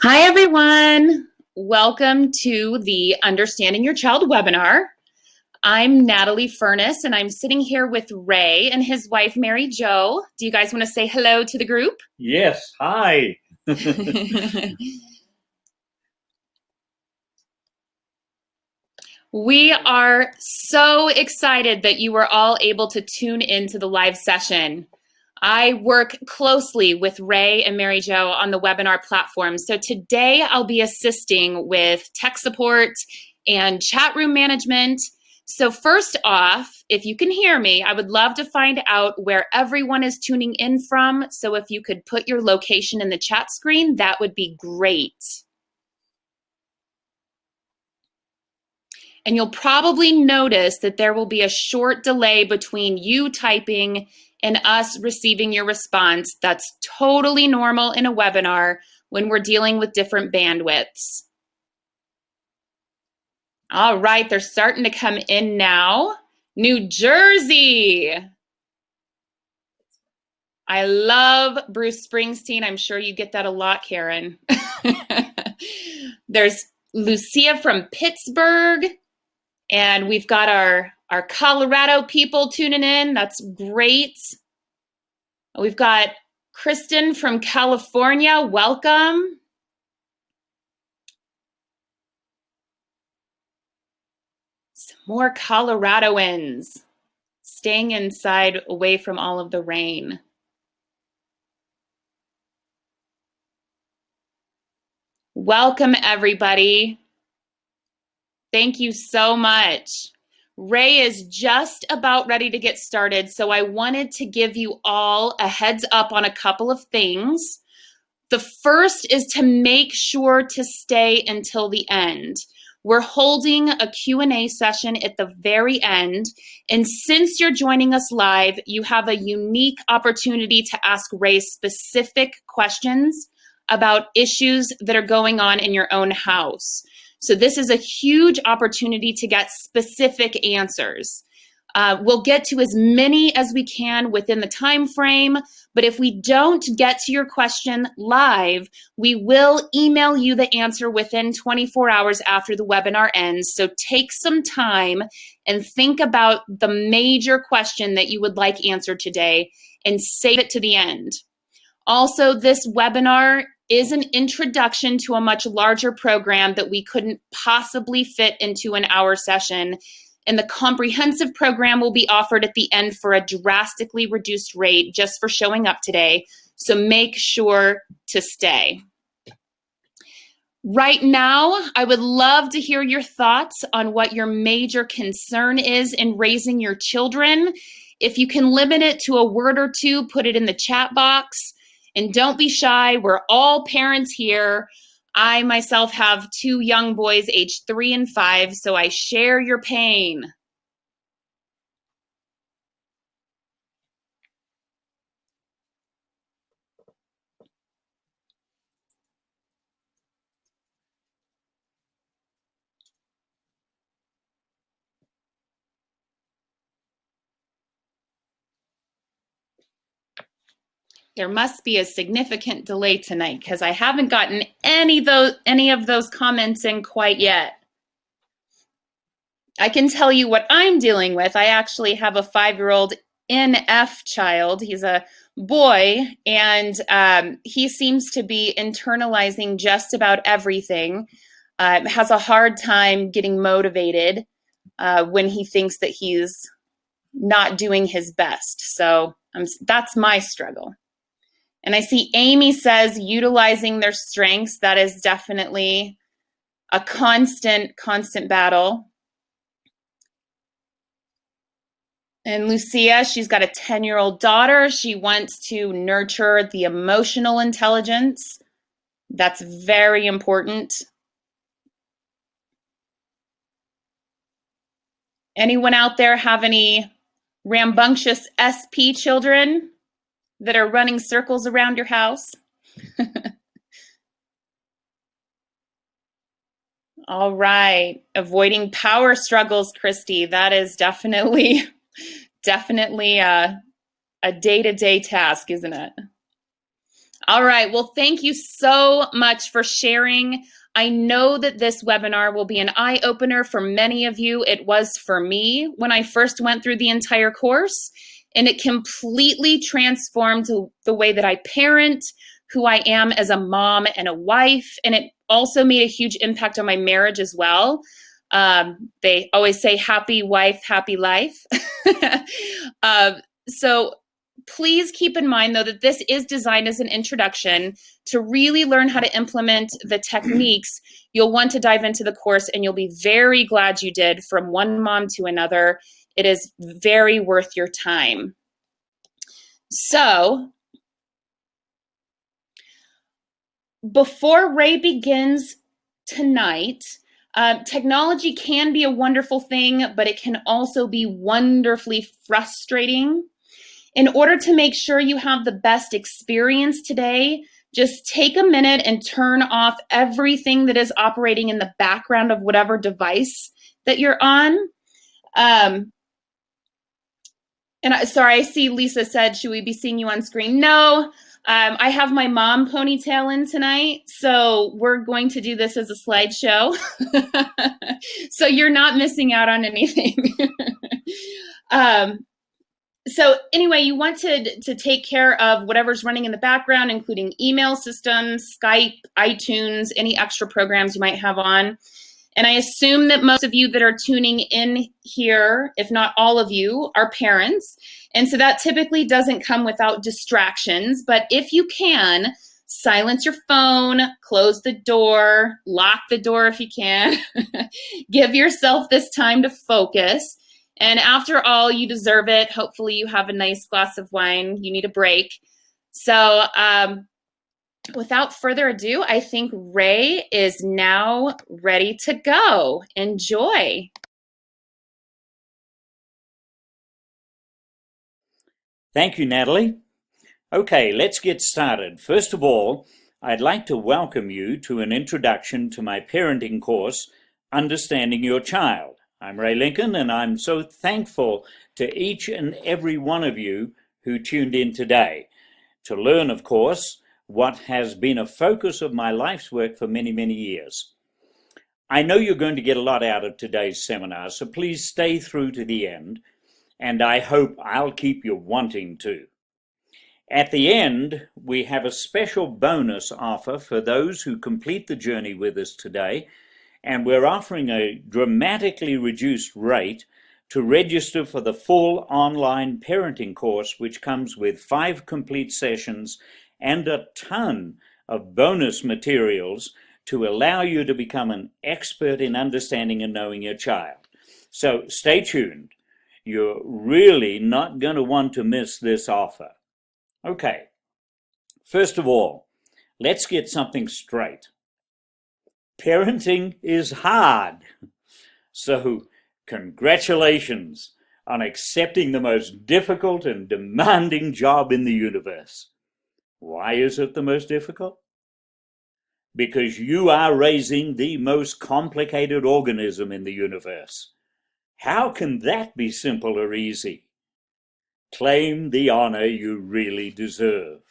Hi, everyone. Welcome to the Understanding Your Child webinar. I'm Natalie Furness, and I'm sitting here with Ray and his wife, Mary Jo. Do you guys want to say hello to the group? Yes, hi. We are so excited that you were all able to tune into the live session. I work closely with Ray and Mary Jo on the webinar platform. So today I'll be assisting with tech support and chat room management. So first off, if you can hear me, I would love to find out where everyone is tuning in from. So if you could put your location in the chat screen, that would be great. And you'll probably notice that there will be a short delay between you typing and us receiving your response. That's totally normal in a webinar when we're dealing with different bandwidths. All right, they're starting to come in now. New Jersey. I love Bruce Springsteen. I'm sure you get that a lot, Karen. There's Lucia from Pittsburgh. And we've got our Colorado people tuning in. That's great. We've got Kristen from California. Welcome. Some more Coloradoans staying inside away from all of the rain. Welcome, everybody. Thank you so much. Ray is just about ready to get started, so I wanted to give you all a heads up on a couple of things. The first is to make sure to stay until the end. We're holding a Q&A session at the very end, and since you're joining us live, you have a unique opportunity to ask Ray specific questions about issues that are going on in your own house. So this is a huge opportunity to get specific answers. We'll get to as many as we can within the time frame, but if we don't get to your question live, we will email you the answer within 24 hours after the webinar ends. So take some time and think about the major question that you would like answered today and save it to the end. Also, this webinar is an introduction to a much larger program that we couldn't possibly fit into an hour session. And the comprehensive program will be offered at the end for a drastically reduced rate just for showing up today. So make sure to stay. Right now, I would love to hear your thoughts on what your major concern is in raising your children. If you can limit it to a word or two, put it in the chat box. And don't be shy, we're all parents here. I myself have two young boys aged 3 and 5, so I share your pain. There must be a significant delay tonight because I haven't gotten any of those comments in quite yet. I can tell you what I'm dealing with. I actually have a 5-year-old NF child. He's a boy, and he seems to be internalizing just about everything. Has a hard time getting motivated when he thinks that he's not doing his best. So that's my struggle. And I see Amy says utilizing their strengths. That is definitely a constant battle. And Lucia, she's got a 10-year-old daughter. She wants to nurture the emotional intelligence. That's very important. Anyone out there have any rambunctious SP children that are running circles around your house? All right. Avoiding power struggles, Christy. That is definitely a day-to-day task, isn't it? All right. Well, thank you so much for sharing. I know that this webinar will be an eye-opener for many of you. It was for me when I first went through the entire course, and it completely transformed the way that I parent, who I am as a mom and a wife, and it also made a huge impact on my marriage as well. They always say happy wife, happy life. So please keep in mind, though, that this is designed as an introduction to really learn how to implement the techniques. You'll want to dive into the course, and you'll be very glad you did, from one mom to another. It is very worth your time. So, before Ray begins tonight, technology can be a wonderful thing, but it can also be wonderfully frustrating. In order to make sure you have the best experience today, just take a minute and turn off everything that is operating in the background of whatever device that you're on. Sorry, I see Lisa said, should we be seeing you on screen? No, I have my mom ponytail in tonight, so we're going to do this as a slideshow. So you're not missing out on anything. So anyway, you want to take care of whatever's running in the background, including email systems, Skype, iTunes, any extra programs you might have on. And I assume that most of you that are tuning in here, if not all of you, are parents. And so that typically doesn't come without distractions. But if you can, silence your phone, close the door, lock the door if you can. Give yourself this time to focus. And after all, you deserve it. Hopefully you have a nice glass of wine. You need a break. So without further ado, I think Ray is now ready to go. Enjoy. Thank you, Natalie. Okay, let's get started. First of all, I'd like to welcome you to an introduction to my parenting course, Understanding Your Child. I'm Ray Lincoln, and I'm so thankful to each and every one of you who tuned in today to learn, of course, what has been a focus of my life's work for many, many years. I know you're going to get a lot out of today's seminar, so please stay through to the end, and I hope I'll keep you wanting to. At the end, we have a special bonus offer for those who complete the journey with us today, and we're offering a dramatically reduced rate to register for the full online parenting course, which comes with 5 complete sessions and a ton of bonus materials to allow you to become an expert in understanding and knowing your child. So stay tuned. You're really not going to want to miss this offer. Okay, first of all, let's get something straight. Parenting is hard. So congratulations on accepting the most difficult and demanding job in the universe. Why is it the most difficult? Because you are raising the most complicated organism in the universe. How can that be simple or easy? Claim the honor you really deserve.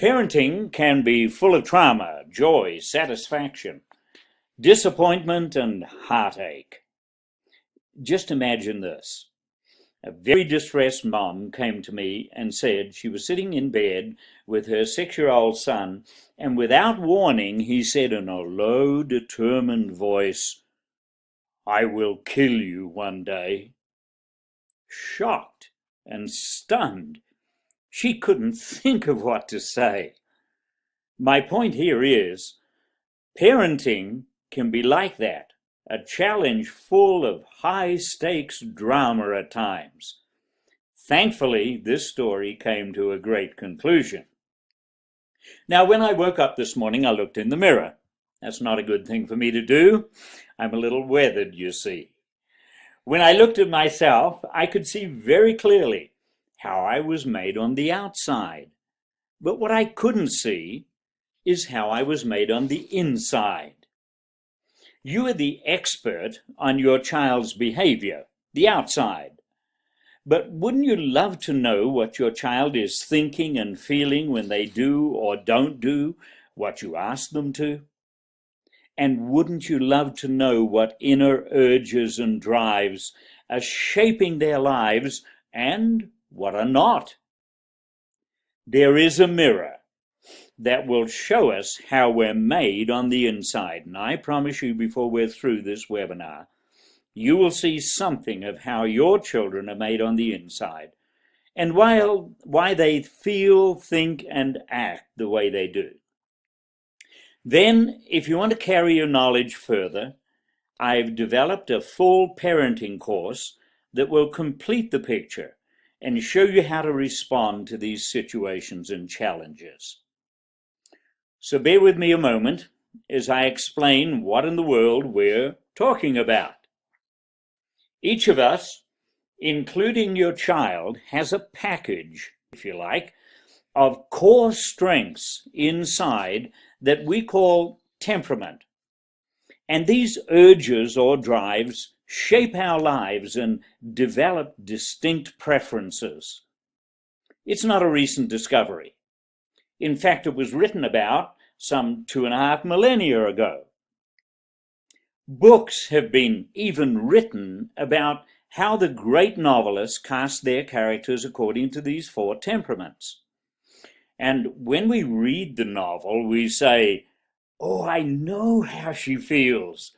Parenting can be full of trauma, joy, satisfaction, disappointment, and heartache. Just imagine this. A very distressed mom came to me and said she was sitting in bed with her 6-year-old son, and without warning, he said in a low, determined voice, "I will kill you one day." Shocked and stunned, she couldn't think of what to say. My point here is, parenting can be like that, a challenge full of high-stakes drama at times. Thankfully, this story came to a great conclusion. Now, when I woke up this morning, I looked in the mirror. That's not a good thing for me to do. I'm a little weathered, you see. When I looked at myself, I could see very clearly how I was made on the outside. But what I couldn't see is how I was made on the inside. You are the expert on your child's behavior, the outside. But wouldn't you love to know what your child is thinking and feeling when they do or don't do what you ask them to? And wouldn't you love to know what inner urges and drives are shaping their lives and what are not? There is a mirror that will show us how we're made on the inside. And I promise you, before we're through this webinar, you will see something of how your children are made on the inside and why they feel, think, and act the way they do. Then, if you want to carry your knowledge further, I've developed a full parenting course that will complete the picture and show you how to respond to these situations and challenges. So bear with me a moment as I explain what in the world we're talking about. Each of us, including your child, has a package, if you like, of core strengths inside that we call temperament. And these urges or drives shape our lives and develop distinct preferences. It's not a recent discovery. In fact, it was written about some 2.5 millennia ago. Books have been even written about how the great novelists cast their characters according to these 4 temperaments. And when we read the novel, we say, "Oh, I know how she feels.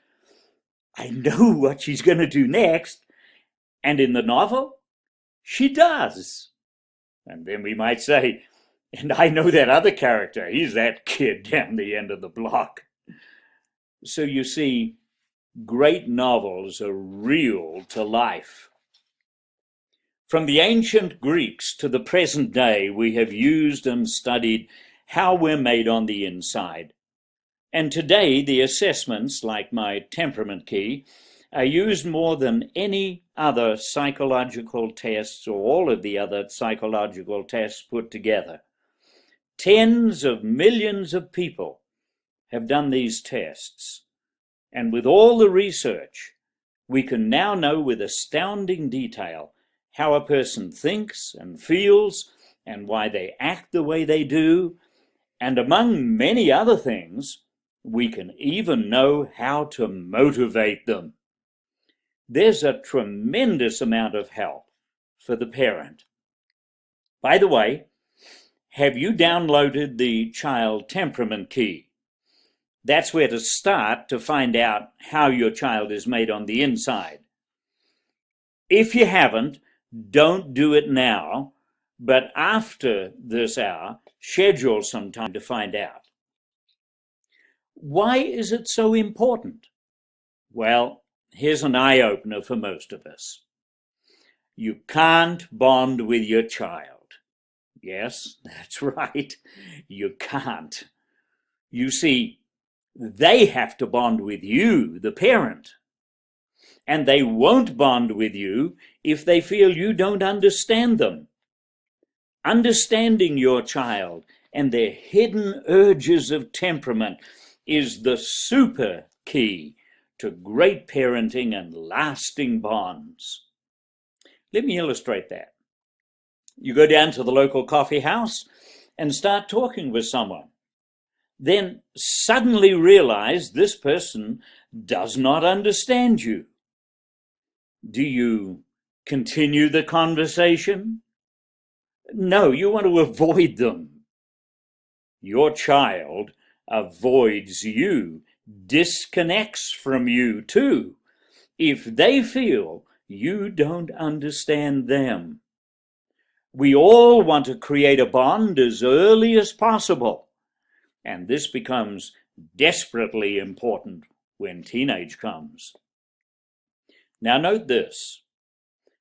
I know what she's going to do next." And in the novel, she does. And then we might say, "And I know that other character. He's that kid down the end of the block." So you see, great novels are real to life. From the ancient Greeks to the present day, we have used and studied how we're made on the inside. And today, the assessments, like my temperament key, are used more than any other psychological tests or all of the other psychological tests put together. Tens of millions of people have done these tests. And with all the research, we can now know with astounding detail how a person thinks and feels and why they act the way they do. And among many other things, we can even know how to motivate them. There's a tremendous amount of help for the parent. By the way, have you downloaded the Child Temperament Key? That's where to start to find out how your child is made on the inside. If you haven't, don't do it now, but after this hour, schedule some time to find out. Why is it so important? Well, here's an eye-opener for most of us. You can't bond with your child. Yes, that's right. You can't. You see, they have to bond with you, the parent. And they won't bond with you if they feel you don't understand them. Understanding your child and their hidden urges of temperament is the super key to great parenting and lasting bonds. Let me illustrate that. You go down to the local coffee house and start talking with someone. Then suddenly realize this person does not understand you. Do you continue the conversation? No, you want to avoid them. Your child avoids you, disconnects from you too, if they feel you don't understand them. We all want to create a bond as early as possible, and this becomes desperately important when teenage comes. Now note this,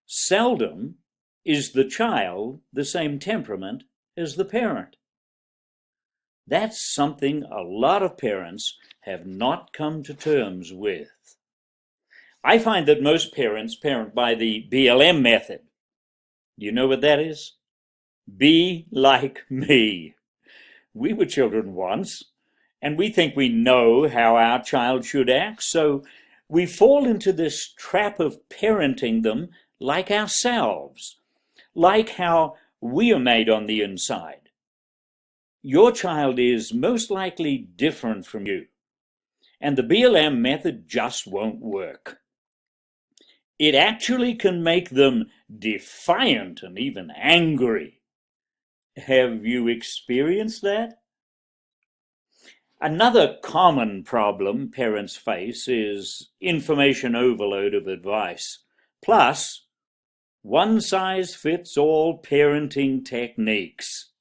seldom is the child the same temperament as the parent. That's something a lot of parents have not come to terms with. I find that most parents parent by the BLM method. Do you know what that is? Be like me. We were children once, and we think we know how our child should act, so we fall into this trap of parenting them like ourselves, like how we are made on the inside. Your child is most likely different from you, and the BLM method just won't work. It actually can make them defiant and even angry. Have you experienced that? Another common problem parents face is information overload of advice, plus one-size-fits-all parenting techniques.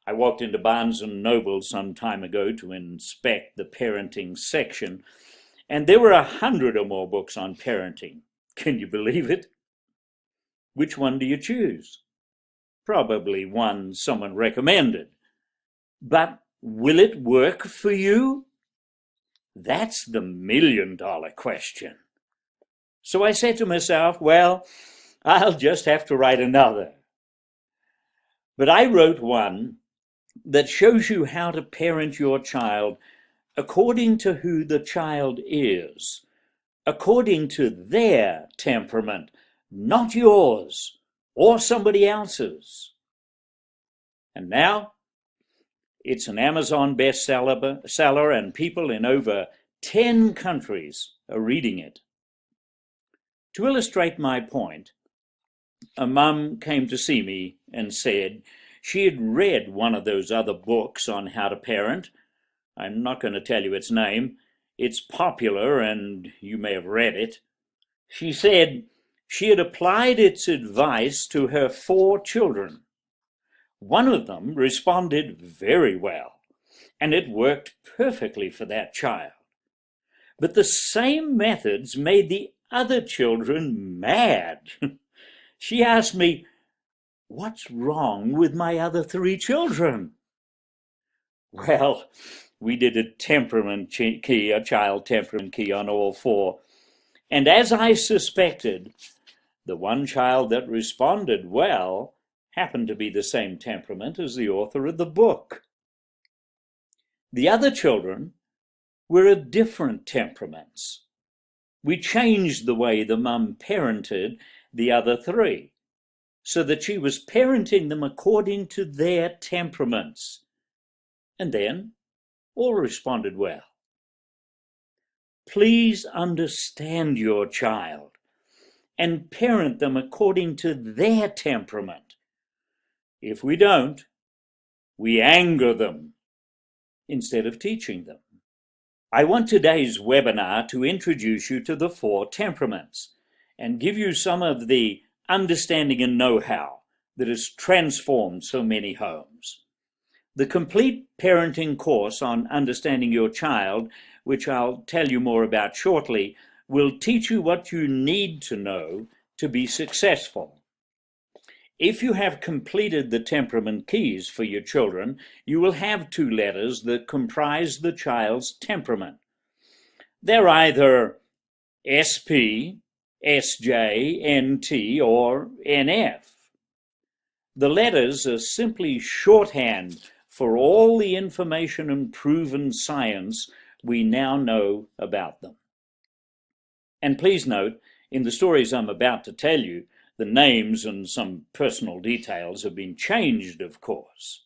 I walked into Barnes & Noble some time ago to inspect the parenting section, and there were 100 or more books on parenting. Can you believe it? Which one do you choose? Probably one someone recommended. But will it work for you? That's the million-dollar question. So I said to myself, well, I'll just have to write another. But I wrote one that shows you how to parent your child according to who the child is, according to their temperament, not yours or somebody else's. And now it's an Amazon bestseller, and people in over 10 countries are reading it. To illustrate my point, a mum came to see me and said she had read one of those other books on how to parent. I'm not going to tell you its name. It's popular and you may have read it. She said she had applied its advice to her 4 children. One of them responded very well, and it worked perfectly for that child. But the same methods made the other children mad. She asked me, "What's wrong with my other 3 children?" Well, we did a temperament key, a child temperament key on all 4. And as I suspected, the one child that responded well happened to be the same temperament as the author of the book. The other children were of different temperaments. We changed the way the mum parented the other 3, so that she was parenting them according to their temperaments. And then all responded well. Please understand your child and parent them according to their temperament. If we don't, we anger them instead of teaching them. I want today's webinar to introduce you to the 4 temperaments and give you some of the understanding and know-how that has transformed so many homes. The complete parenting course on understanding your child, which I'll tell you more about shortly, will teach you what you need to know to be successful. If you have completed the temperament keys for your children, you will have 2 letters that comprise the child's temperament. They're either SP, SJ, NT, or NF. The letters are simply shorthand for all the information and proven science we now know about them. And please note, in the stories I'm about to tell you, the names and some personal details have been changed, of course.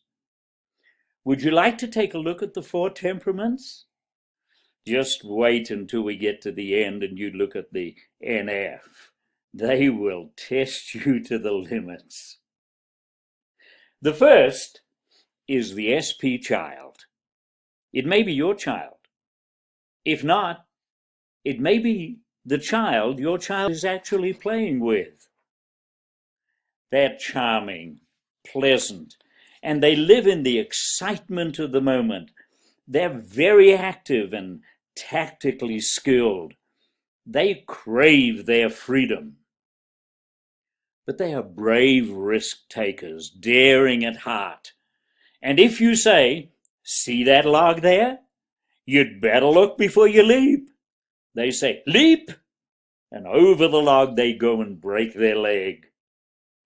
Would you like to take a look at the 4 temperaments? Just wait until we get to the end and you look at the NF. They will test you to the limits. The first is the SP child. It may be your child. If not, it may be the child your child is actually playing with. They're charming, pleasant, and they live in the excitement of the moment. They're very active and tactically skilled. They crave their freedom. But they are brave risk takers, daring at heart. And if you say, "See that log there? You'd better look before you leap," they say, "Leap!" And over the log they go and break their leg.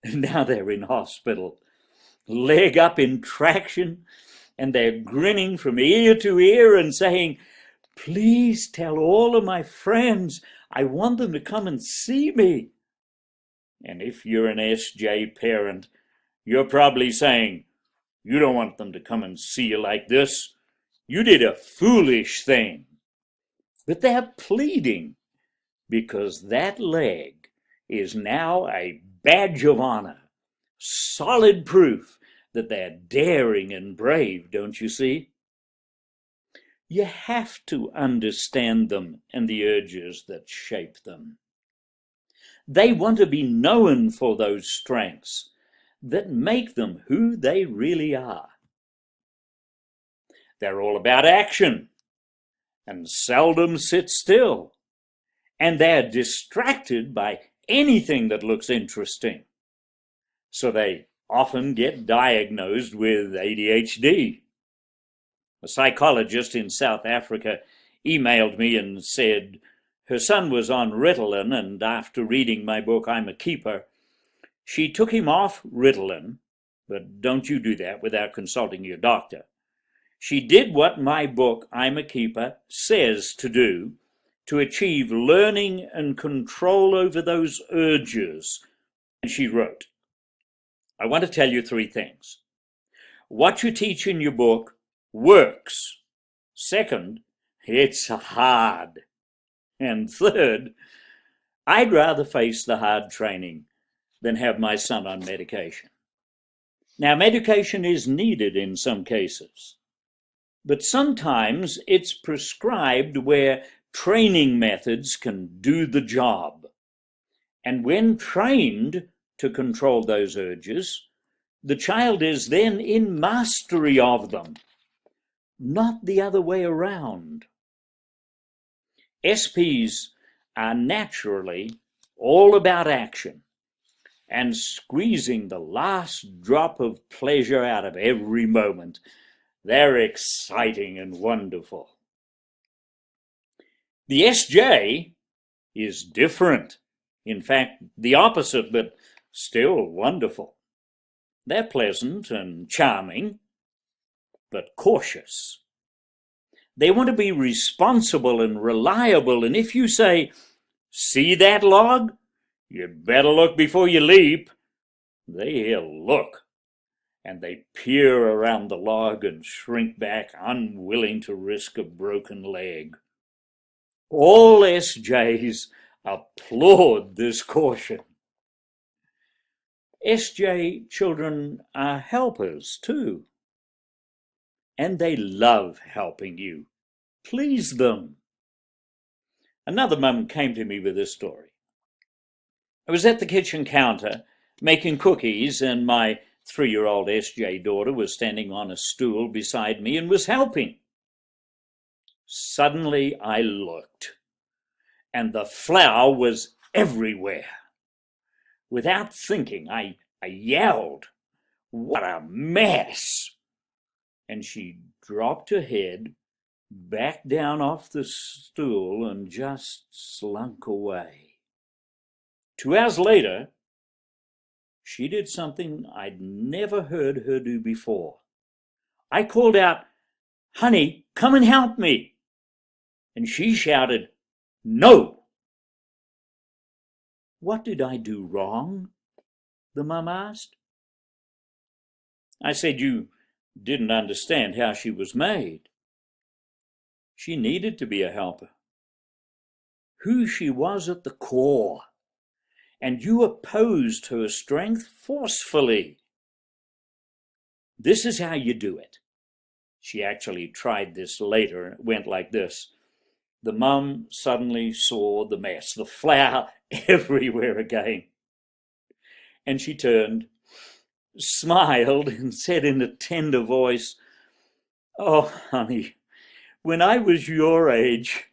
And now they're in hospital, leg up in traction, and they're grinning from ear to ear and saying, "Please tell all of my friends. I want them to come and see me." And if you're an SJ parent, you're probably saying, you don't want them to come and see you like this. You did a foolish thing. But they're pleading because that leg is now a badge of honor, solid proof that they're daring and brave, don't you see? You have to understand them and the urges that shape them. They want to be known for those strengths that make them who they really are. They're all about action and seldom sit still, and they're distracted by anything that looks interesting. So they often get diagnosed with ADHD. A psychologist in South Africa emailed me and said her son was on Ritalin, and after reading my book, I'm a Keeper, she took him off Ritalin, but don't you do that without consulting your doctor. She did what my book, I'm a Keeper, says to do to achieve learning and control over those urges. And she wrote, I want to tell you 3 things. What you teach in your book works. Second, it's hard. And third, I'd rather face the hard training than have my son on medication. Now, medication is needed in some cases, but sometimes it's prescribed where training methods can do the job. And when trained to control those urges, the child is then in mastery of them, not the other way around. SPs are naturally all about action and squeezing the last drop of pleasure out of every moment. They're exciting and wonderful. The SJ is different. In fact, the opposite, but still wonderful. They're pleasant and charming, but cautious. They want to be responsible and reliable, and if you say, see that log? You better look before you leap. They'll look, and they peer around the log and shrink back, unwilling to risk a broken leg. All SJs applaud this caution. SJ children are helpers too, and they love helping you. Please them. Another mum came to me with this story. I was at the kitchen counter making cookies, and my 3-year-old SJ daughter was standing on a stool beside me and was helping. Suddenly I looked, and the flour was everywhere. Without thinking, I yelled, "What a mess!" And she dropped her head back down off the stool and just slunk away. 2 hours later, she did something I'd never heard her do before. I called out, "Honey, come and help me." And she shouted, "No." "What did I do wrong?" the mum asked. I said, "You didn't understand how she was made. She needed to be a helper. Who she was at the core, and you opposed her strength forcefully. This is how you do it." She actually tried this later, and it went like this. The mum suddenly saw the mess, the flour everywhere again. And she turned, smiled, and said in a tender voice, "Oh, honey, when I was your age,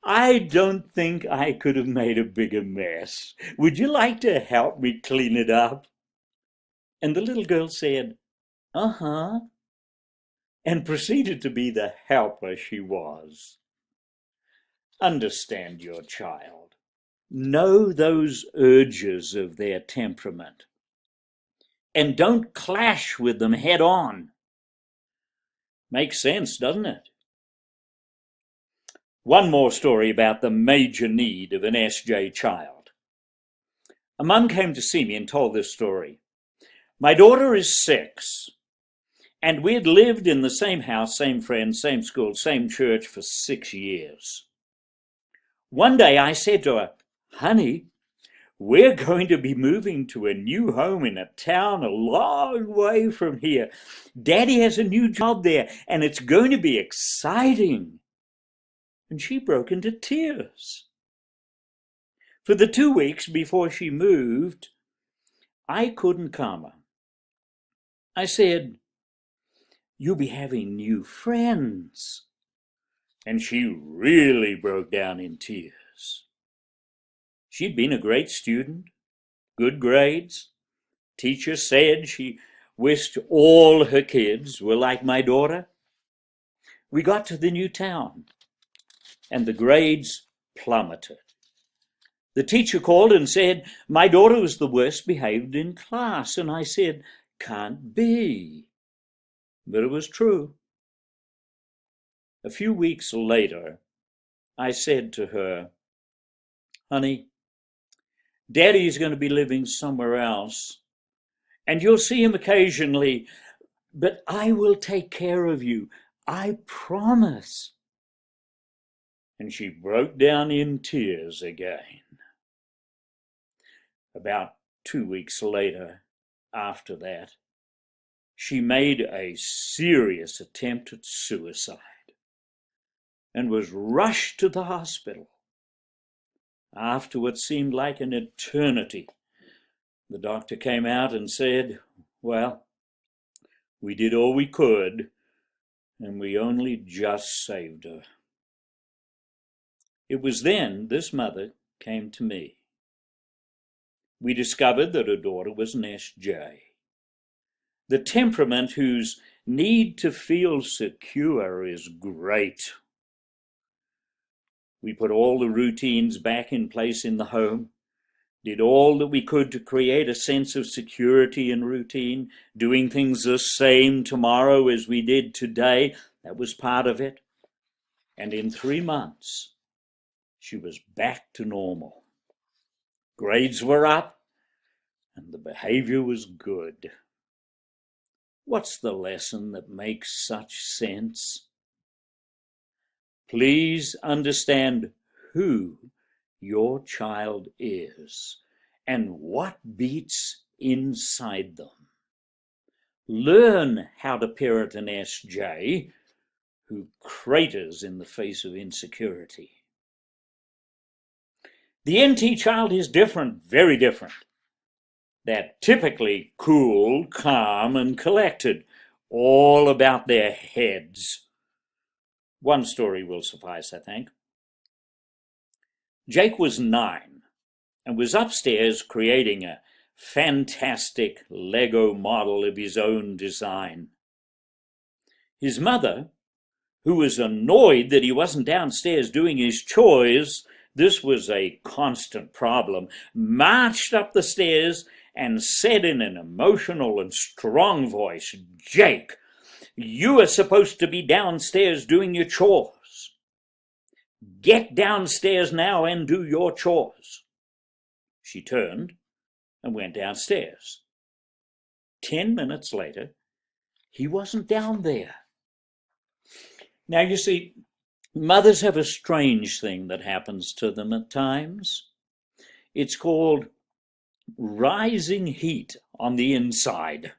I don't think I could have made a bigger mess. Would you like to help me clean it up?" And the little girl said, "Uh-huh," and proceeded to be the helper she was. Understand your child. Know those urges of their temperament. And don't clash with them head on. Makes sense, doesn't it? One more story about the major need of an SJ child. A mum came to see me and told this story. My daughter is 6, and we had lived in the same house, same friends, same school, same church for 6 years. One day I said to her, "Honey, we're going to be moving to a new home in a town a long way from here. Daddy has a new job there, and it's going to be exciting." And she broke into tears. For the 2 weeks before she moved, I couldn't calm her. I said, "You'll be having new friends." And she really broke down in tears. She'd been a great student, good grades. Teacher said she wished all her kids were like my daughter. We got to the new town, and the grades plummeted. The teacher called and said my daughter was the worst behaved in class, and I said, "Can't be." But it was true. A few weeks later, I said to her, "Honey, Daddy's going to be living somewhere else, and you'll see him occasionally, but I will take care of you. I promise." And she broke down in tears again. About 2 weeks later, after that, she made a serious attempt at suicide and was rushed to the hospital. After what seemed like an eternity, the doctor came out and said, "Well, we did all we could, and we only just saved her." It was then this mother came to me. We discovered that her daughter was an SJ. The temperament whose need to feel secure is great. We put all the routines back in place in the home, did all that we could to create a sense of security and routine, doing things the same tomorrow as we did today. That was part of it. And in 3 months, she was back to normal. Grades were up, and the behavior was good. What's the lesson that makes such sense? Please understand who your child is and what beats inside them. Learn how to parent an SJ who craters in the face of insecurity. The NT child is different, very different. They're typically cool, calm, and collected, all about their heads. One story will suffice, I think. Jake was 9 and was upstairs creating a fantastic Lego model of his own design. His mother, who was annoyed that he wasn't downstairs doing his chores, this was a constant problem, marched up the stairs and said in an emotional and strong voice, "Jake, you are supposed to be downstairs doing your chores. Get downstairs now and do your chores." She turned and went downstairs. 10 minutes later, he wasn't down there. Now, you see, mothers have a strange thing that happens to them at times. It's called rising heat on the inside.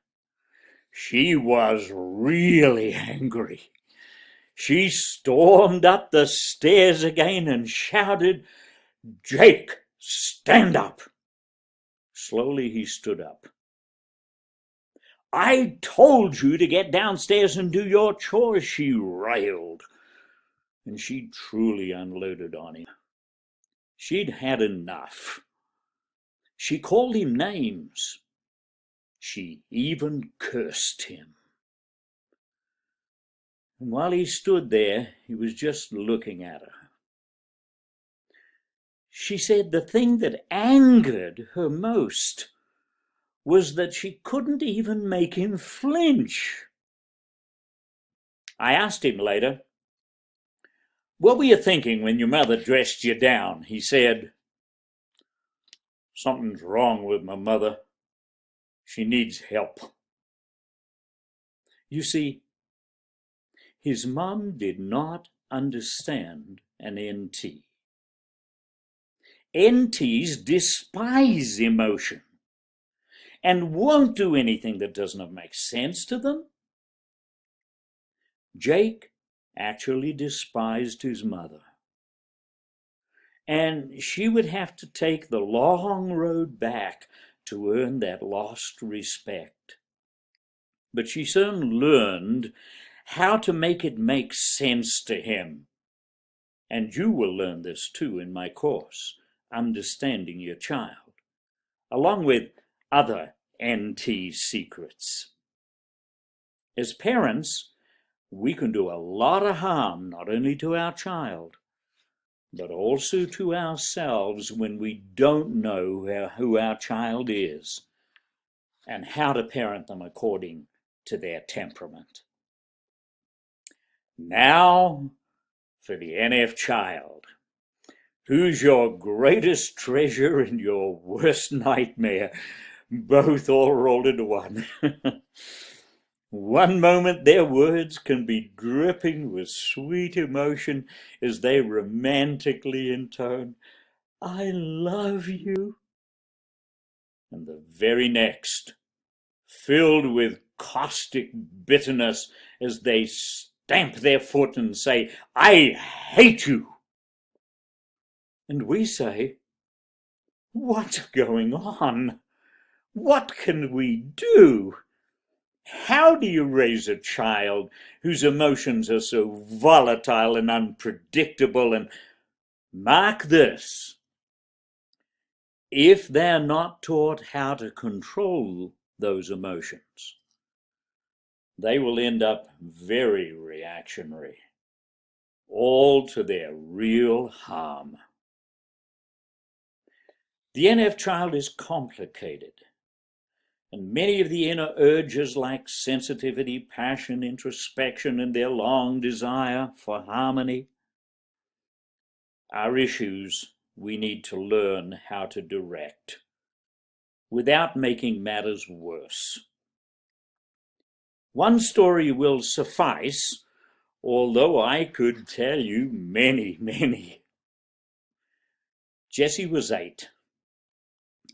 She was really angry. She stormed up the stairs again and shouted, "Jake, stand up." Slowly he stood up. "I told you to get downstairs and do your chores," she railed. And she truly unloaded on him. She'd had enough. She called him names. She even cursed him. And while he stood there, he was just looking at her. She said the thing that angered her most was that she couldn't even make him flinch. I asked him later, "What were you thinking when your mother dressed you down?" He said, Something's wrong with my mother. She needs help. You see, his mom did not understand an NT. NTs despise emotion and won't do anything that does not make sense to them. Jake actually despised his mother, and she would have to take the long road back to earn that lost respect. But she soon learned how to make it make sense to him. And you will learn this too in my course, Understanding Your Child, along with other NT secrets. As parents, we can do a lot of harm not only to our child, but also to ourselves when we don't know who our child is and how to parent them according to their temperament. Now for the NF child. Who's your greatest treasure and your worst nightmare? Both all rolled into one. One moment their words can be dripping with sweet emotion as they romantically intone, "I love you." And the very next, filled with caustic bitterness as they stamp their foot and say, "I hate you." And we say, "What's going on? What can we do?" How do you raise a child whose emotions are so volatile and unpredictable? And mark this, if they're not taught how to control those emotions, they will end up very reactionary, all to their real harm. The NF child is complicated, and many of the inner urges like sensitivity, passion, introspection, and their long desire for harmony are issues we need to learn how to direct without making matters worse. One story will suffice, although I could tell you many. Jesse was 8.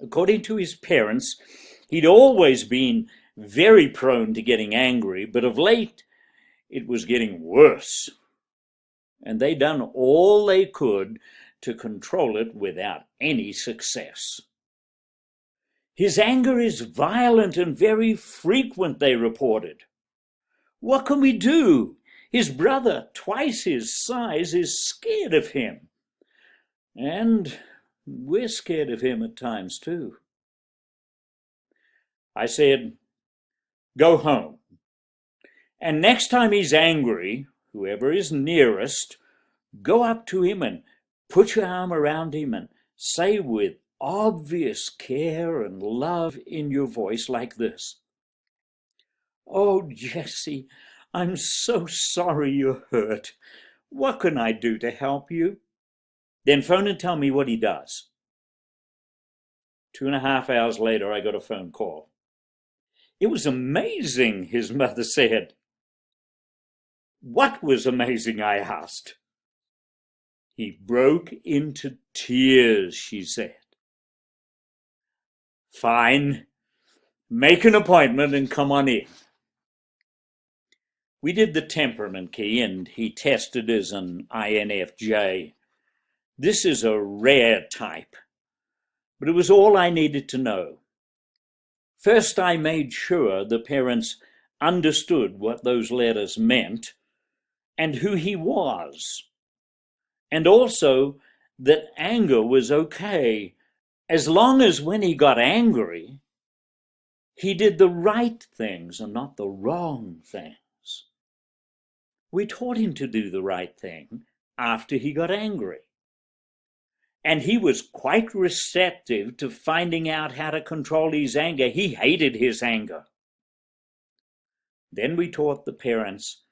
According to his parents, he'd always been very prone to getting angry, but of late it was getting worse. And they'd done all they could to control it without any success. His anger is violent and very frequent, they reported. What can we do? His brother, twice his size, is scared of him. And we're scared of him at times too. I said, "Go home. And next time he's angry, whoever is nearest, go up to him and put your arm around him and say with obvious care and love in your voice like this: 'Oh, Jesse, I'm so sorry you're hurt. What can I do to help you?' Then phone and tell me what he does." 2.5 hours later, I got a phone call. "It was amazing," his mother said. "What was amazing?" I asked. "He broke into tears," she said. "Fine. Make an appointment and come on in." We did the temperament key and he tested as an INFJ. This is a rare type, but it was all I needed to know. First, I made sure the parents understood what those letters meant and who he was, and also that anger was okay, as long as when he got angry, he did the right things and not the wrong things. We taught him to do the right thing after he got angry. And he was quite receptive to finding out how to control his anger. He hated his anger. Then we taught the parents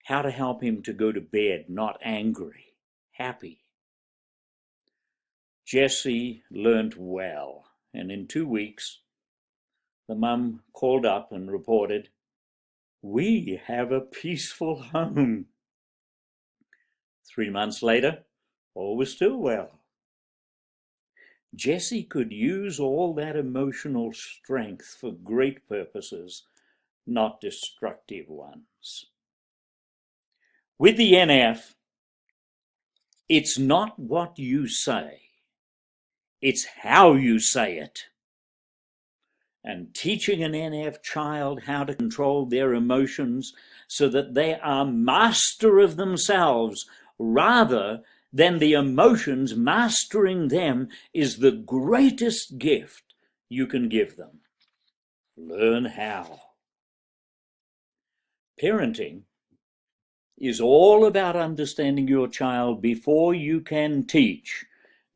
how to help him to go to bed not angry, happy. Jesse learned well and in 2 weeks, the mum called up and reported, "We have a peaceful home." 3 months later, all was still well. Jessie could use all that emotional strength for great purposes, not destructive ones. With the NF, it's not what you say, it's how you say it. And teaching an NF child how to control their emotions so that they are master of themselves rather than the emotions mastering them is the greatest gift you can give them. Learn how. Parenting is all about understanding your child before you can teach,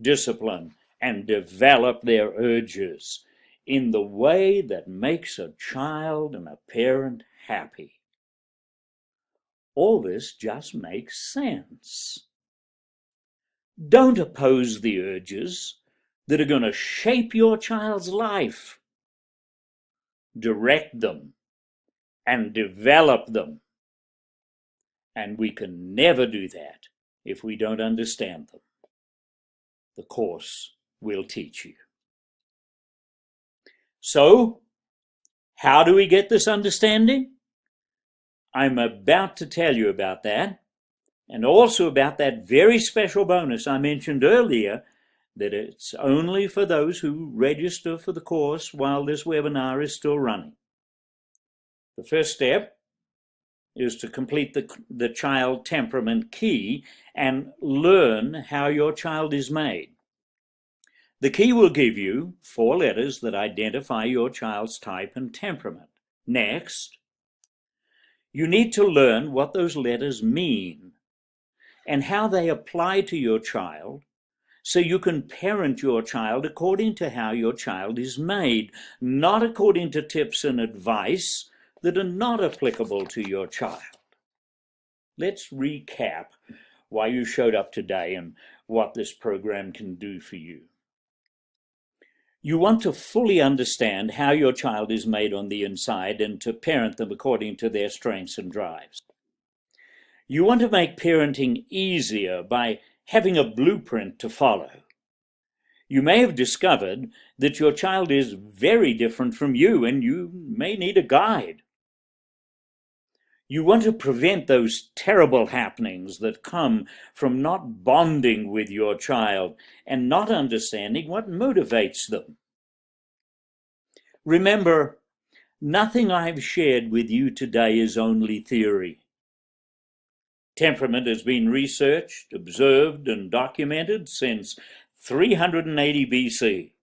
discipline, and develop their urges in the way that makes a child and a parent happy. All this just makes sense. Don't oppose the urges that are going to shape your child's life. Direct them and develop them. And we can never do that if we don't understand them. The course will teach you. So, how do we get this understanding? I'm about to tell you about that, and also about that very special bonus I mentioned earlier, that it's only for those who register for the course while this webinar is still running. The first step is to complete the child temperament key and learn how your child is made. The key will give you 4 letters that identify your child's type and temperament. Next, you need to learn what those letters mean and how they apply to your child so you can parent your child according to how your child is made, not according to tips and advice that are not applicable to your child. Let's recap why you showed up today and what this program can do for you. You want to fully understand how your child is made on the inside and to parent them according to their strengths and drives. You want to make parenting easier by having a blueprint to follow. You may have discovered that your child is very different from you and you may need a guide. You want to prevent those terrible happenings that come from not bonding with your child and not understanding what motivates them. Remember, nothing I've shared with you today is only theory. Temperament has been researched, observed, and documented since 380 BC.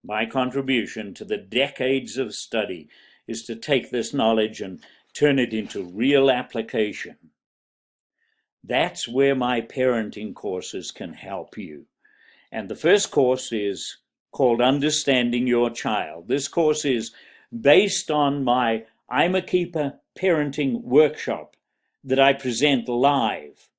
My contribution to the decades of study is to take this knowledge and turn it into real application. That's where my parenting courses can help you. And the first course is called Understanding Your Child. This course is based on my I'm a Keeper parenting workshop that I present live.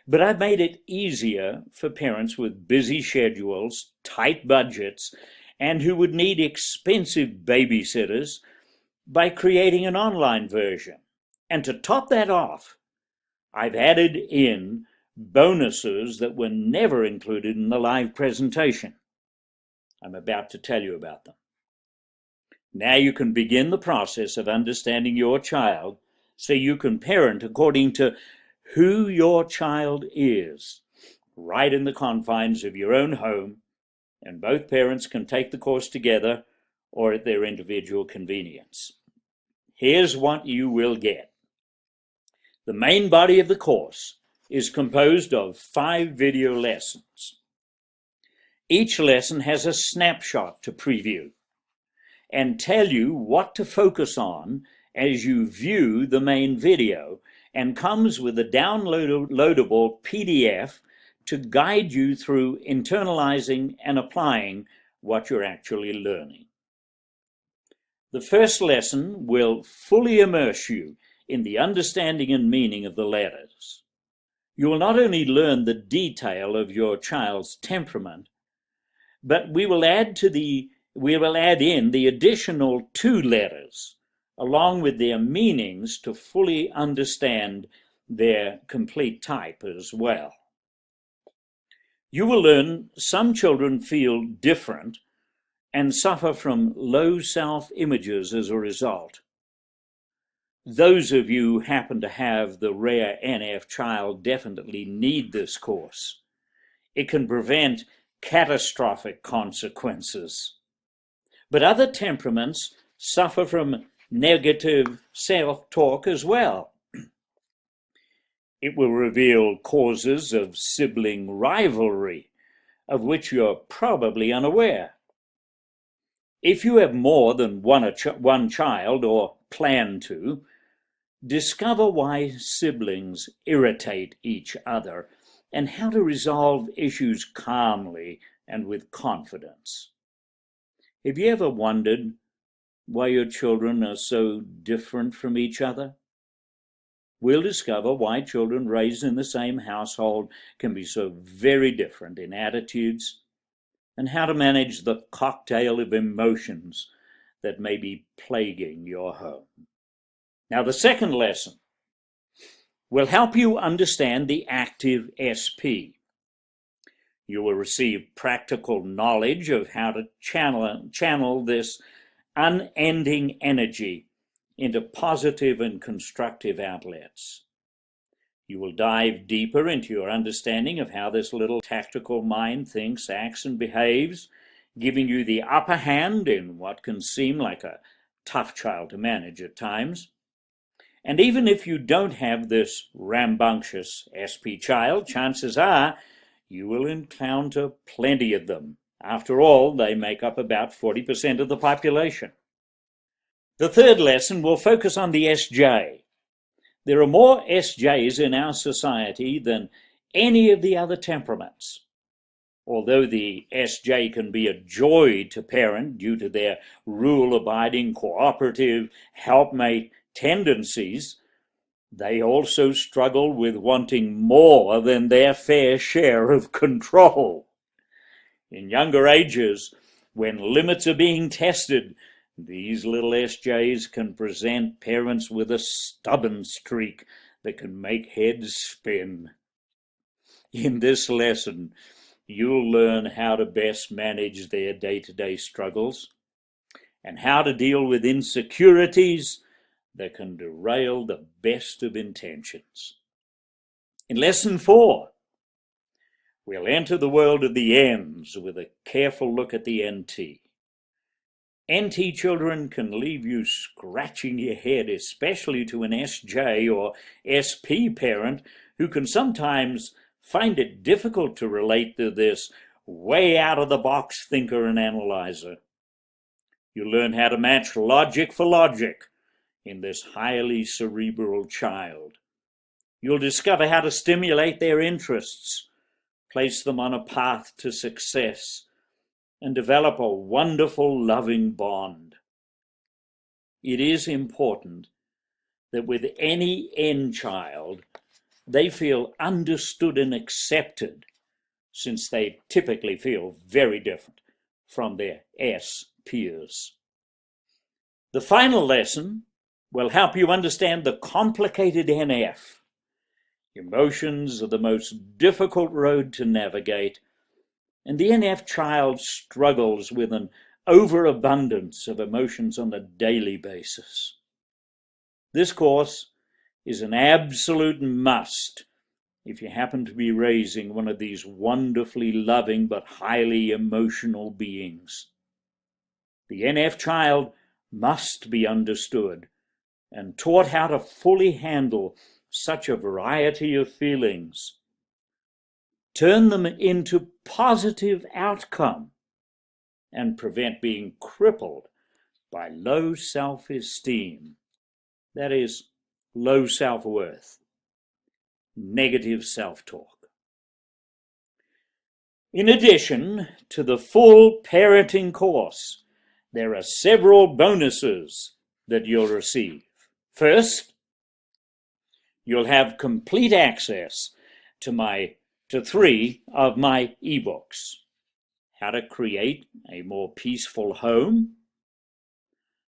But I've made it easier for parents with busy schedules, tight budgets, and who would need expensive babysitters by creating an online version. And to top that off, I've added in bonuses that were never included in the live presentation. I'm about to tell you about them. Now you can begin the process of understanding your child so you can parent according to who your child is, right in the confines of your own home, and both parents can take the course together or at their individual convenience. Here's what you will get. The main body of the course is composed of 5 video lessons. Each lesson has a snapshot to preview and tell you what to focus on as you view the main video, and comes with a downloadable PDF to guide you through internalizing and applying what you're actually learning. The first lesson will fully immerse you in the understanding and meaning of the letters. You will not only learn the detail of your child's temperament, but we will add in the additional 2 letters along with their meanings to fully understand their complete type as well. You will learn some children feel different and suffer from low self-images as a result. Those of you who happen to have the rare NF child definitely need this course. It can prevent catastrophic consequences. But other temperaments suffer from negative self-talk as well. It will reveal causes of sibling rivalry, of which you're probably unaware. If you have more than one child or plan to, discover why siblings irritate each other and how to resolve issues calmly and with confidence. Have you ever wondered why your children are so different from each other? We'll discover why children raised in the same household can be so very different in attitudes, and how to manage the cocktail of emotions that may be plaguing your home. Now, the second lesson will help you understand the active SP. You will receive practical knowledge of how to channel this unending energy into positive and constructive outlets. You will dive deeper into your understanding of how this little tactical mind thinks, acts, and behaves, giving you the upper hand in what can seem like a tough child to manage at times. And even if you don't have this rambunctious SP child, chances are you will encounter plenty of them. After all, they make up about 40% of the population. The third lesson will focus on the SJ. There are more SJs in our society than any of the other temperaments. Although the SJ can be a joy to parent due to their rule-abiding, cooperative, helpmate tendencies, they also struggle with wanting more than their fair share of control. In younger ages, when limits are being tested, these little SJs can present parents with a stubborn streak that can make heads spin. In this lesson, you'll learn how to best manage their day-to-day struggles and how to deal with insecurities that can derail the best of intentions. In lesson 4, we'll enter the world of the N's with a careful look at the NT. NT children can leave you scratching your head, especially to an SJ or SP parent who can sometimes find it difficult to relate to this way out of the box thinker and analyzer. You learn how to match logic for logic in this highly cerebral child. You'll discover how to stimulate their interests, place them on a path to success, and develop a wonderful, loving bond. It is important that with any N child, they feel understood and accepted, since they typically feel very different from their S peers. The final lesson will help you understand the complicated NF. Emotions are the most difficult road to navigate, and the NF child struggles with an overabundance of emotions on a daily basis. This course is an absolute must if you happen to be raising one of these wonderfully loving but highly emotional beings. The NF child must be understood and taught how to fully handle such a variety of feelings. Turn them into positive outcome and prevent being crippled by low self-esteem. That is, low self-worth, negative self-talk. In addition to the full parenting course, there are several bonuses that you'll receive. First, you'll have complete access to 3 of my ebooks: how to create a more peaceful home,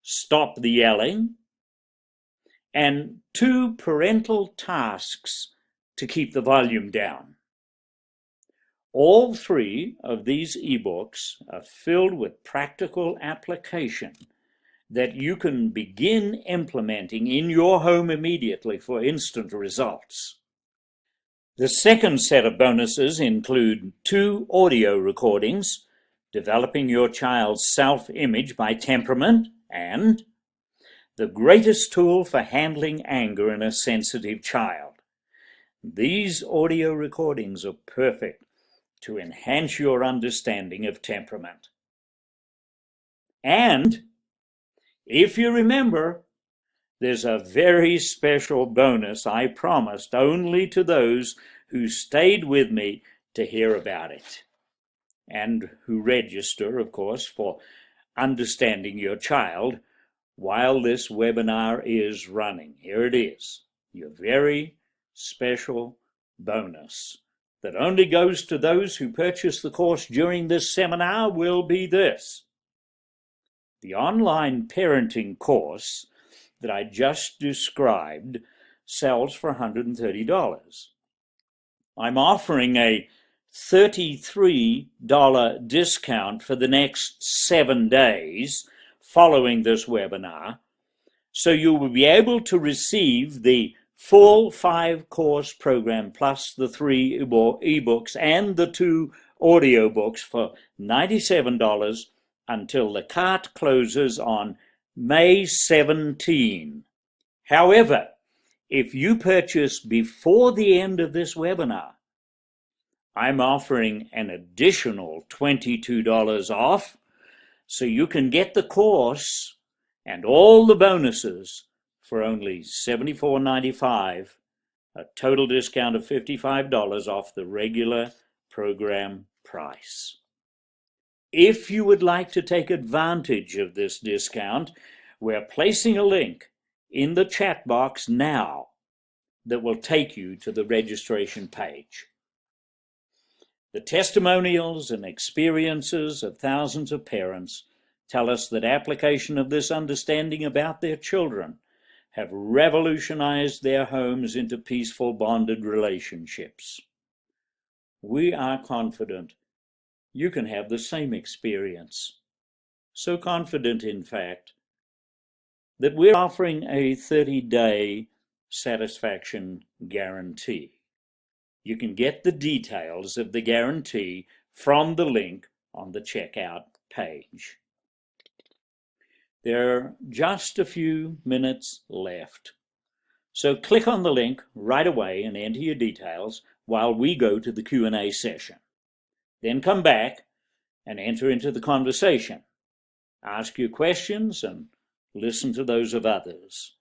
stop the yelling, and 2 parental tasks to keep the volume down. All 3 of these ebooks are filled with practical application that you can begin implementing in your home immediately for instant results. The second set of bonuses include 2 audio recordings, Developing Your Child's Self-Image by Temperament, and The Greatest Tool for Handling Anger in a Sensitive Child. These audio recordings are perfect to enhance your understanding of temperament. And if you remember, there's a very special bonus I promised only to those who stayed with me to hear about it, and who register, of course, for Understanding Your Child while this webinar is running. Here it is, your very special bonus that only goes to those who purchase the course during this seminar will be this. The online parenting course that I just described sells for $130. I'm offering a $33 discount for the next 7 days following this webinar, so you will be able to receive the full 5-course program plus the 3 ebooks and the 2 audiobooks for $97 until the cart closes on May 17. However, if you purchase before the end of this webinar, I'm offering an additional $22 off, so you can get the course and all the bonuses for only $74.95, a total discount of $55 off the regular program price. If you would like to take advantage of this discount, we're placing a link in the chat box now that will take you to the registration page. The testimonials and experiences of thousands of parents tell us that application of this understanding about their children have revolutionized their homes into peaceful, bonded relationships. We are confident you can have the same experience. So confident, in fact, that we're offering a 30-day satisfaction guarantee. You can get the details of the guarantee from the link on the checkout page. There are just a few minutes left, so click on the link right away and enter your details while we go to the Q&A session. Then come back and enter into the conversation. Ask your questions and listen to those of others.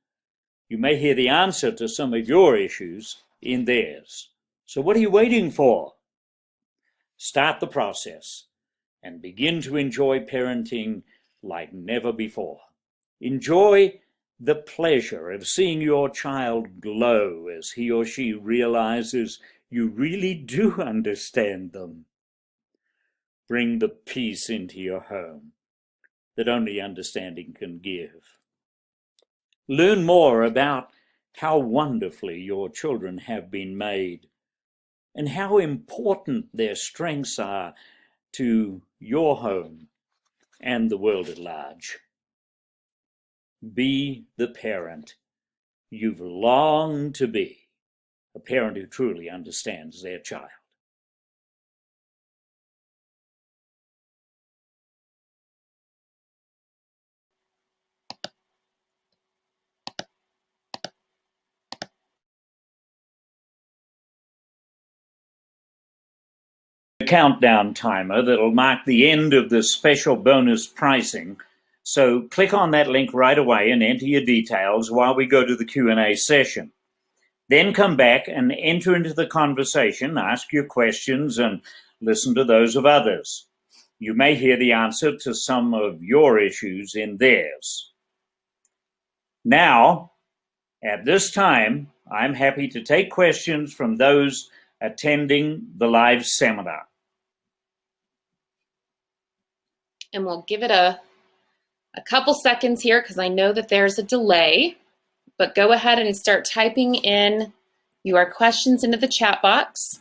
You may hear the answer to some of your issues in theirs. So what are you waiting for? Start the process and begin to enjoy parenting like never before. Enjoy the pleasure of seeing your child glow as he or she realizes you really do understand them. Bring the peace into your home that only understanding can give. Learn more about how wonderfully your children have been made and how important their strengths are to your home and the world at large. Be the parent you've longed to be, a parent who truly understands their child. Countdown timer that'll mark the end of the special bonus pricing. So click on that link right away and enter your details while we go to the Q&A session. Then come back and enter into the conversation, ask your questions and listen to those of others. You may hear the answer to some of your issues in theirs. Now, at this time, I'm happy to take questions from those attending the live seminar. And we'll give it a couple seconds here because I know that there's a delay, but go ahead and start typing in your questions into the chat box.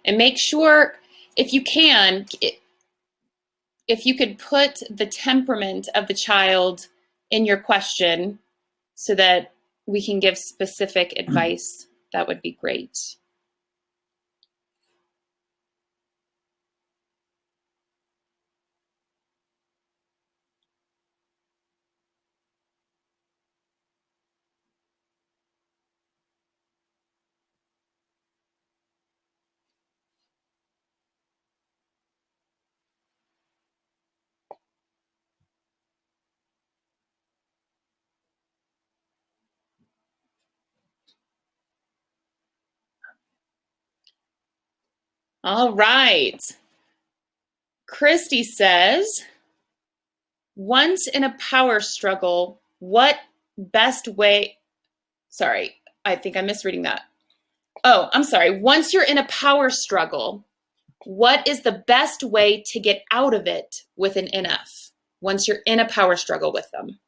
And make sure, if you can, if you could put the temperament of the child in your question so that we can give specific advice, that would be great. All right. Christy says, once in a power struggle, what best way, sorry, I think I'm misreading that. Oh, I'm sorry. Once you're in a power struggle, what is the best way to get out of it with an NF? Once you're in a power struggle with them.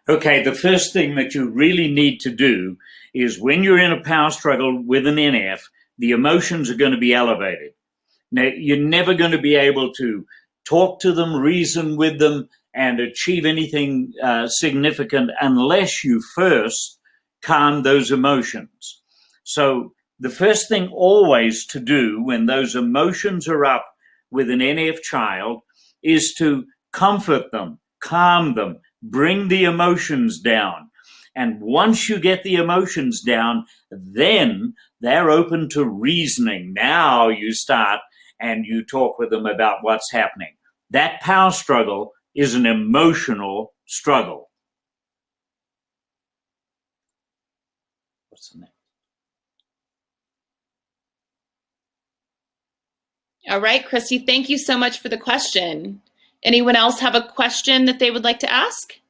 Okay, the first thing that you really need to do is when you're in a power struggle with an NF, the emotions are going to be elevated. Now, you're never going to be able to talk to them, reason with them, and achieve anything significant unless you first calm those emotions. So the first thing always to do when those emotions are up with an NF child is to comfort them, calm them, bring the emotions down. And once you get the emotions down, then they're open to reasoning. Now you start and you talk with them about what's happening. That power struggle is an emotional struggle. What's the name? All right, Christy, thank you so much for the question. Anyone else have a question that they would like to ask?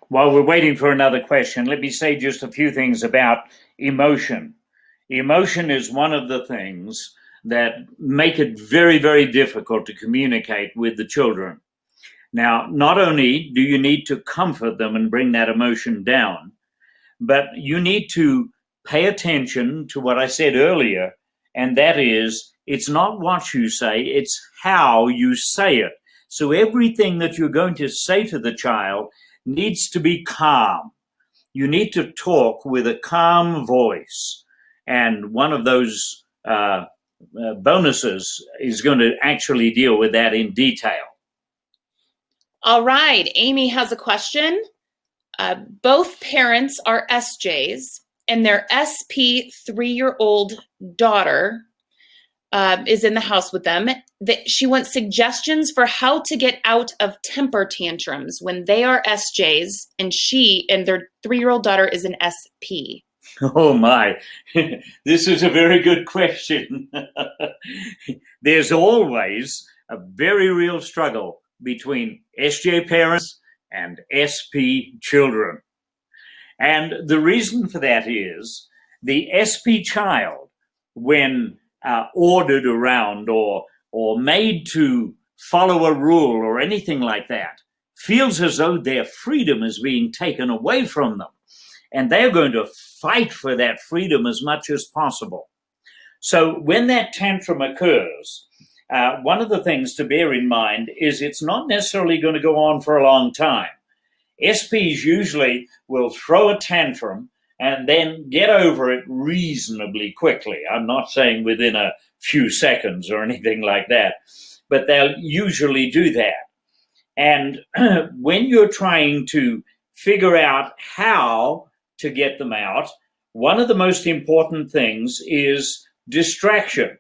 While we're waiting for another question, let me say just a few things about emotion. Emotion is one of the things that make it very, very difficult to communicate with the children. Now, not only do you need to comfort them and bring that emotion down, but you need to pay attention to what I said earlier, and that is, it's not what you say, it's how you say it. So everything that you're going to say to the child needs to be calm. You need to talk with a calm voice. And one of those bonuses is going to actually deal with that in detail. All right, Amy has a question. Both parents are SJs, and their SP 3-year-old daughter is in the house with them. She wants suggestions for how to get out of temper tantrums when they are SJs and their 3-year-old daughter is an SP. Oh my, this is a very good question. There's always a very real struggle between SJ parents and SP children. And the reason for that is the SP child, when ordered around or made to follow a rule or anything like that, feels as though their freedom is being taken away from them. And they're going to fight for that freedom as much as possible. So when that tantrum occurs, one of the things to bear in mind is it's not necessarily going to go on for a long time. SPs usually will throw a tantrum and then get over it reasonably quickly. I'm not saying within a few seconds or anything like that, but they'll usually do that. And when you're trying to figure out how to get them out, one of the most important things is distraction.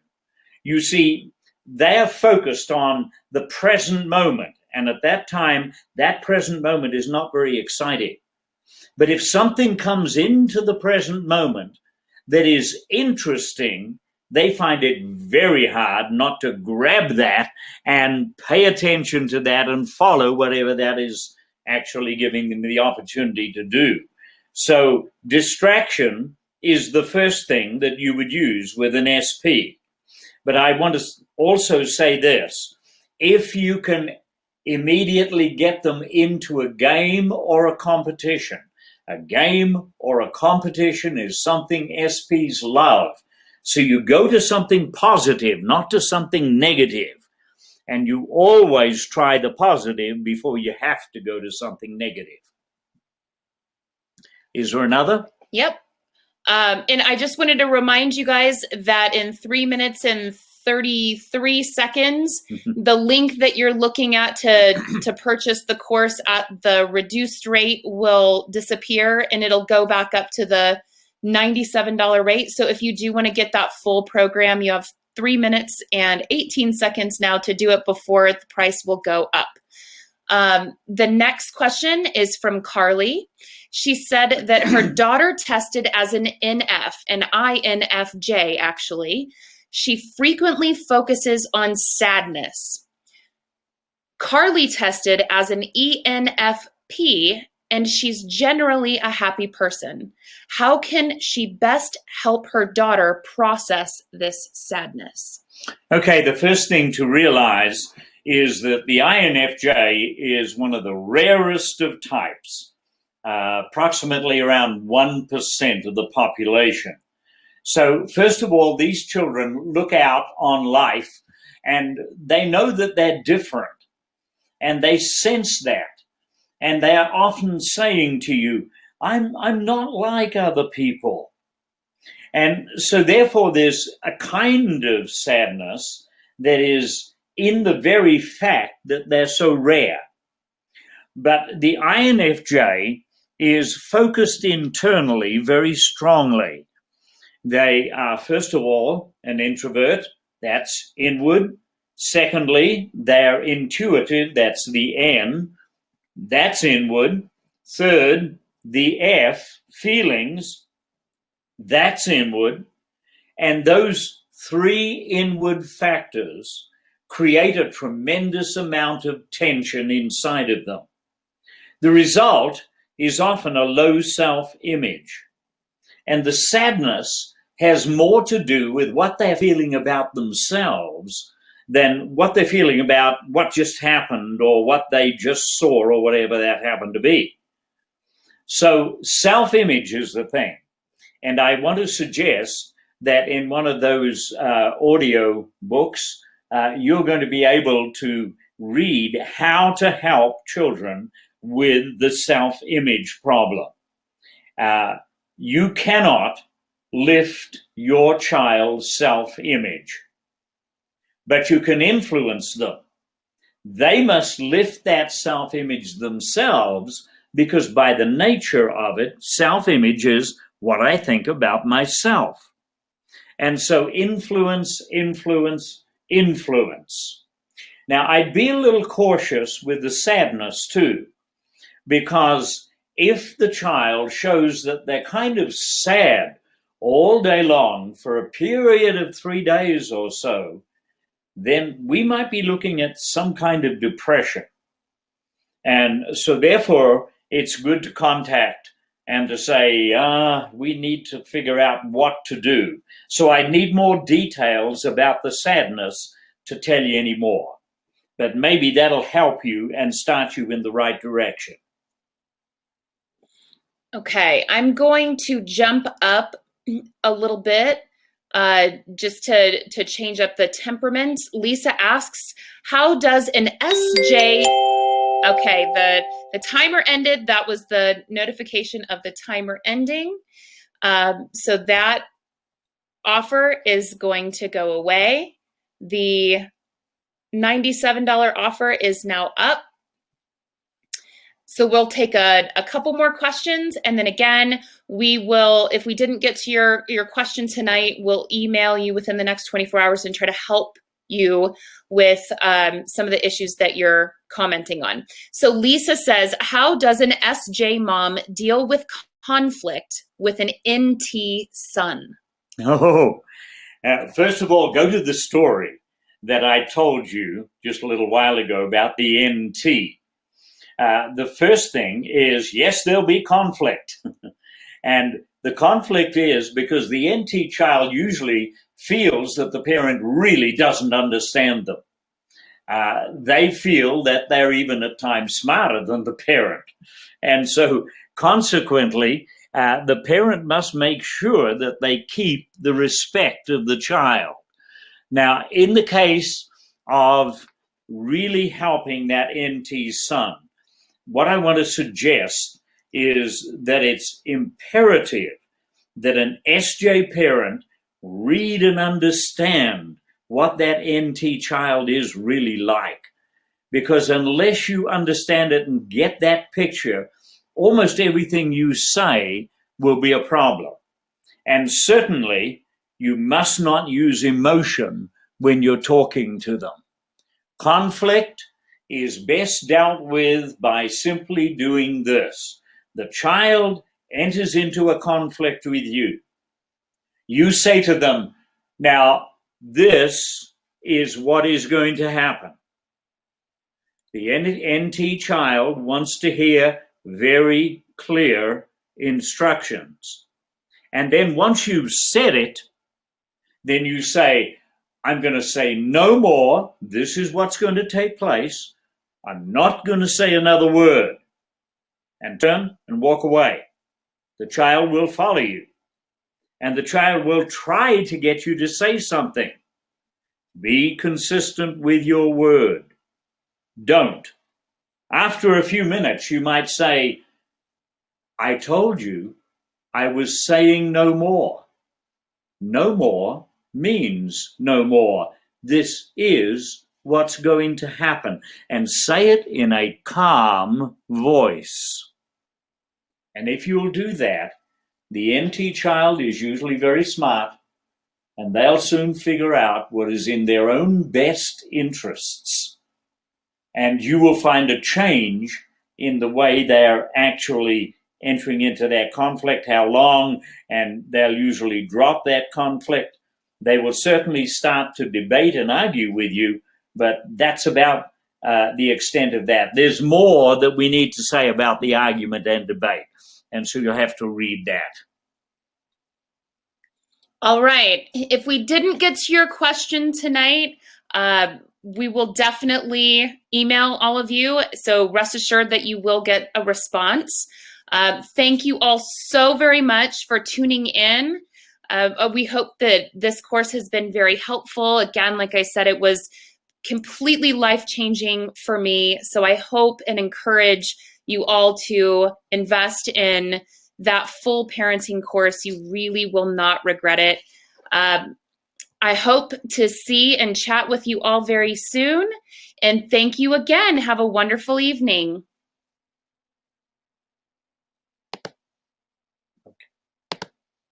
You see, they are focused on the present moment. And at that time, that present moment is not very exciting. But if something comes into the present moment that is interesting, they find it very hard not to grab that and pay attention to that and follow whatever that is actually giving them the opportunity to do. So distraction is the first thing that you would use with an SP. But I want to also say this: if you can immediately get them into a game or a competition is something SPs love. So you go to something positive, not to something negative. And you always try the positive before you have to go to something negative. Is there another? Yep. And I just wanted to remind you guys that in 3 minutes and 33 seconds, the link that you're looking at to purchase the course at the reduced rate will disappear, and it'll go back up to the $97 rate. So if you do want to get that full program, you have 3 minutes and 18 seconds now to do it before the price will go up. The next question is from Carly. She said that her daughter tested as an NF, an INFJ actually. She frequently focuses on sadness. Carly tested as an ENFP, and she's generally a happy person. How can she best help her daughter process this sadness? Okay, the first thing to realize is that the INFJ is one of the rarest of types, approximately around 1% of the population. So first of all, these children look out on life and they know that they're different and they sense that. And they are often saying to you, I'm not like other people. And so therefore there's a kind of sadness that is in the very fact that they're so rare. But the INFJ is focused internally very strongly. They are, first of all, an introvert, that's inward. Secondly, they're intuitive, that's the N, that's inward. Third, the F, feelings, that's inward. And those three inward factors create a tremendous amount of tension inside of them. The result is often a low self-image. And the sadness has more to do with what they're feeling about themselves than what they're feeling about what just happened or what they just saw or whatever that happened to be. So self-image is the thing. And I want to suggest that in one of those audio books, you're going to be able to read how to help children with the self-image problem. You cannot lift your child's self-image, but you can influence them. They must lift that self-image themselves, because by the nature of it, self-image is what I think about myself. And so influence, influence, influence. Now, I'd be a little cautious with the sadness too, because if the child shows that they're kind of sad all day long for a period of 3 days or so, then we might be looking at some kind of depression. And so therefore, it's good to contact and to say, we need to figure out what to do. So I need more details about the sadness to tell you any more. But maybe that'll help you and start you in the right direction. Okay, I'm going to jump up a little bit just to change up the temperaments. Lisa asks, how does an SJ... Okay, the timer ended. That was the notification of the timer ending. So that offer is going to go away. The $97 offer is now up. So we'll take a couple more questions, and then again, we will, if we didn't get to your question tonight, we'll email you within the next 24 hours and try to help you with some of the issues that you're commenting on. So Lisa says, how does an SJ mom deal with conflict with an NT son? Oh, first of all, go to the story that I told you just a little while ago about the NT. The first thing is, yes, there'll be conflict. And the conflict is because the NT child usually feels that the parent really doesn't understand them. They feel that they're even at times smarter than the parent. And so consequently, the parent must make sure that they keep the respect of the child. Now, in the case of really helping that NT son, what I want to suggest is that it's imperative that an SJ parent read and understand what that NT child is really like. Because unless you understand it and get that picture, almost everything you say will be a problem. And certainly, you must not use emotion when you're talking to them. Conflict is best dealt with by simply doing this. The child enters into a conflict with you. You say to them, now, this is what is going to happen. The NT child wants to hear very clear instructions. And then once you've said it, then you say, I'm going to say no more. This is what's going to take place. I'm not going to say another word. And turn and walk away. The child will follow you. And the child will try to get you to say something. Be consistent with your word. Don't. After a few minutes, you might say, I told you I was saying no more. No more means no more. This is what's going to happen. And say it in a calm voice. And if you'll do that, the NT child is usually very smart, and they'll soon figure out what is in their own best interests. And you will find a change in the way they're actually entering into that conflict, how long, and they'll usually drop that conflict. They will certainly start to debate and argue with you, but that's about the extent of that. There's more that we need to say about the argument and debate, and so you'll have to read that. All right. If we didn't get to your question tonight, we will definitely email all of you. So rest assured that you will get a response. Thank you all so very much for tuning in. We hope that this course has been very helpful. Again, like I said, it was completely life-changing for me. So I hope and encourage you all to invest in that full parenting course. You really will not regret it. I hope to see and chat with you all very soon. And thank you again. Have a wonderful evening.